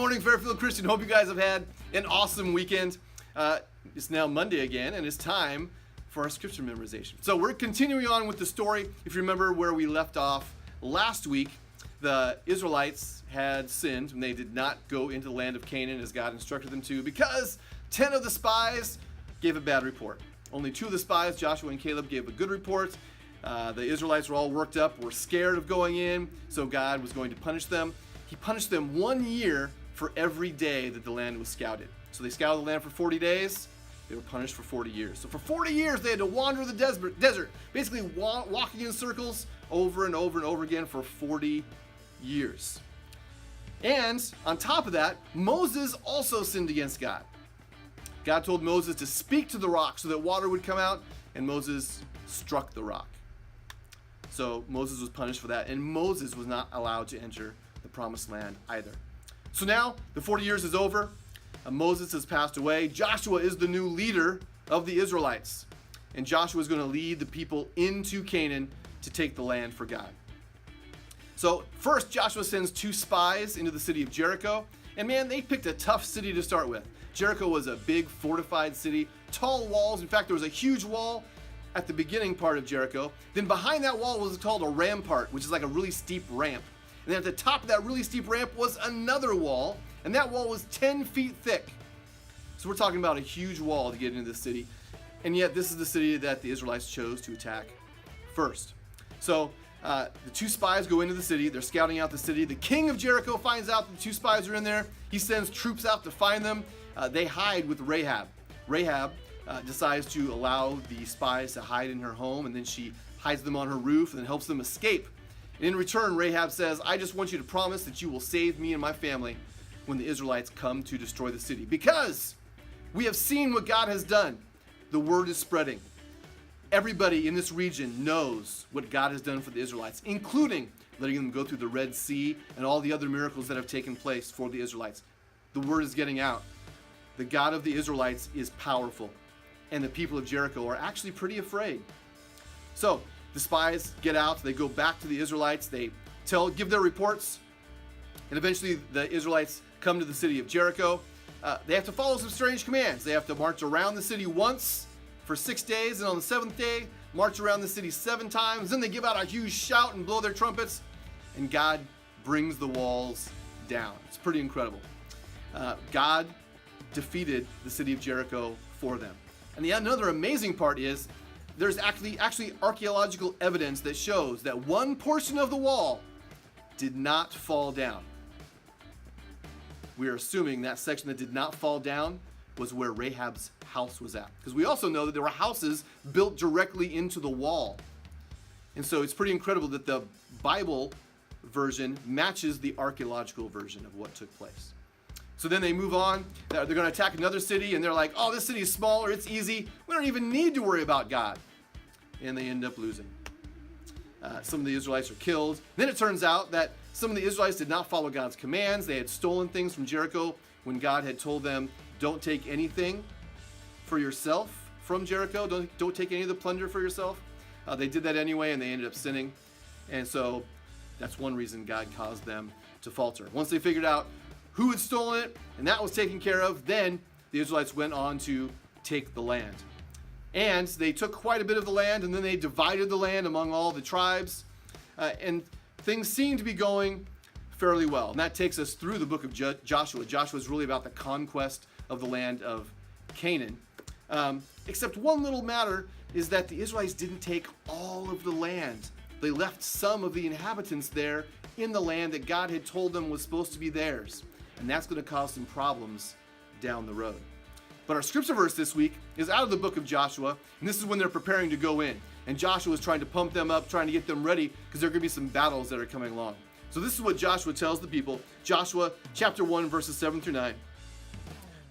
morning, Fairfield Christian. Hope you guys have had an awesome weekend. It's now Monday again, and it's time for our scripture memorization. So we're continuing on with the story. If you remember where we left off last week, the Israelites had sinned, and they did not go into the land of Canaan as God instructed them to because 10 of the spies gave a bad report. Only 2 of the spies, Joshua and Caleb, gave a good report. The Israelites were all worked up, were scared of going in, so God was going to punish them. He punished them 1 year for every day that the land was scouted. So they scouted the land for 40 days. They were punished for 40 years. So for 40 years, they had to wander the desert, basically walking in circles over and over and over again for 40 years. And on top of that, Moses also sinned against God. God told Moses to speak to the rock so that water would come out, and Moses struck the rock. So Moses was punished for that, and Moses was not allowed to enter the promised land either. So now the 40 years is over. Moses has passed away. Joshua is the new leader of the Israelites, and Joshua is going to lead the people into Canaan to take the land for God. So first, Joshua sends 2 spies into the city of Jericho, and man, they picked a tough city to start with. Jericho was a big fortified city, tall walls. In fact, there was a huge wall at the beginning part of Jericho. Then behind that wall was called a rampart, which is like a really steep ramp. And then at the top of that really steep ramp was another wall, and that wall was 10 feet thick. So we're talking about a huge wall to get into the city. And yet this is the city that the Israelites chose to attack first. So the 2 spies go into the city. They're scouting out the city. The king of Jericho finds out that the 2 spies are in there. He sends troops out to find them. They hide with Rahab. Rahab decides to allow the spies to hide in her home, and then she hides them on her roof and then helps them escape. And in return, Rahab says, I just want you to promise that you will save me and my family when the Israelites come to destroy the city. Because we have seen what God has done. The word is spreading. Everybody in this region knows what God has done for the Israelites, including letting them go through the Red Sea and all the other miracles that have taken place for the Israelites. The word is getting out. The God of the Israelites is powerful, and the people of Jericho are actually pretty afraid. So the spies get out. They go back to the Israelites. They give their reports, and eventually the Israelites come to the city of Jericho. They have to follow some strange commands. They have to march around the city once for 6 days, and on the 7th day, march around the city 7 times. Then they give out a huge shout and blow their trumpets, and God brings the walls down. It's pretty incredible. God defeated the city of Jericho for them. And another amazing part is there's actually archaeological evidence that shows that one portion of the wall did not fall down. We are assuming that section that did not fall down was where Rahab's house was at. Because we also know that there were houses built directly into the wall. And so it's pretty incredible that the Bible version matches the archaeological version of what took place. So then they move on. They're going to attack another city, and they're like, oh, this city is smaller, it's easy. We don't even need to worry about God. And they end up losing. Some of the Israelites are killed. Then it turns out that some of the Israelites did not follow God's commands. They had stolen things from Jericho when God had told them, don't take anything for yourself from Jericho. Don't take any of the plunder for yourself. They did that anyway, and they ended up sinning. And so that's one reason God caused them to falter. Once they figured out who had stolen it, and that was taken care of, then the Israelites went on to take the land. And they took quite a bit of the land, and then they divided the land among all the tribes. And things seem to be going fairly well. And that takes us through the book of Joshua. Joshua is really about the conquest of the land of Canaan. Except one little matter is that the Israelites didn't take all of the land. They left some of the inhabitants there in the land that God had told them was supposed to be theirs. And that's going to cause some problems down the road. But our scripture verse this week is out of the book of Joshua, and this is when they're preparing to go in. And Joshua is trying to pump them up, trying to get them ready, because there are going to be some battles that are coming along. So this is what Joshua tells the people. Joshua chapter 1, verses 7 through 9.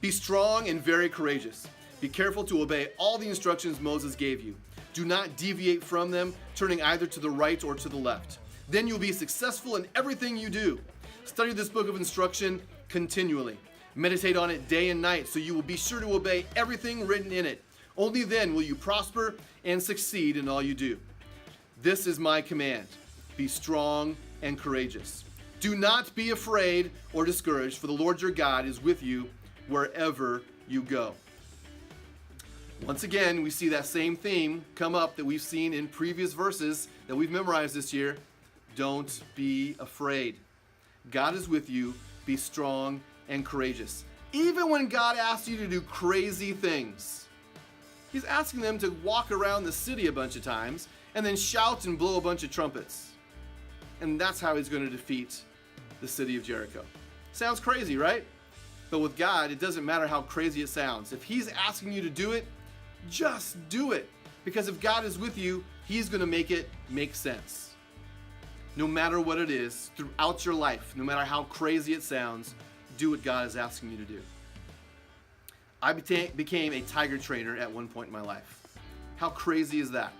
Be strong and very courageous. Be careful to obey all the instructions Moses gave you. Do not deviate from them, turning either to the right or to the left. Then you'll be successful in everything you do. Study this book of instruction continually. Meditate on it day and night, so you will be sure to obey everything written in it. Only then will you prosper and succeed in all you do. This is my command. Be strong and courageous. Do not be afraid or discouraged, for the Lord your God is with you wherever you go. Once again, we see that same theme come up that we've seen in previous verses that we've memorized this year. Don't be afraid. God is with you. Be strong and courageous. Even when God asks you to do crazy things, he's asking them to walk around the city a bunch of times and then shout and blow a bunch of trumpets. And that's how he's going to defeat the city of Jericho. Sounds crazy, right? But with God, it doesn't matter how crazy it sounds. If he's asking you to do it, just do it. Because if God is with you, he's going to make it make sense. No matter what it is, throughout your life, no matter how crazy it sounds, do what God is asking you to do. I became a tiger trainer at one point in my life. How crazy is that?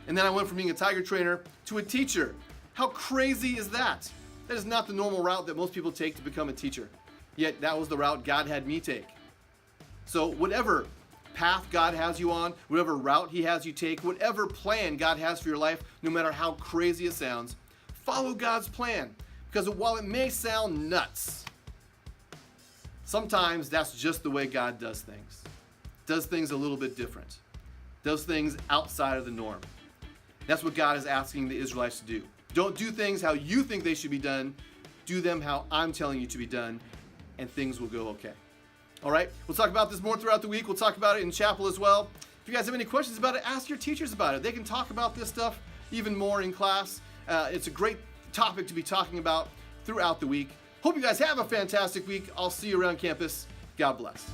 And then I went from being a tiger trainer to a teacher. How crazy is that? That is not the normal route that most people take to become a teacher. Yet that was the route God had me take. So whatever path God has you on, whatever route he has you take, whatever plan God has for your life, no matter how crazy it sounds, follow God's plan. Because while it may sound nuts, sometimes that's just the way God does things. Does things a little bit different. Does things outside of the norm. That's what God is asking the Israelites to do. Don't do things how you think they should be done. Do them how I'm telling you to be done, and things will go okay. All right? We'll talk about this more throughout the week. We'll talk about it in chapel as well. If you guys have any questions about it, ask your teachers about it. They can talk about this stuff even more in class. It's a great topic to be talking about throughout the week. Hope you guys have a fantastic week. I'll see you around campus. God bless.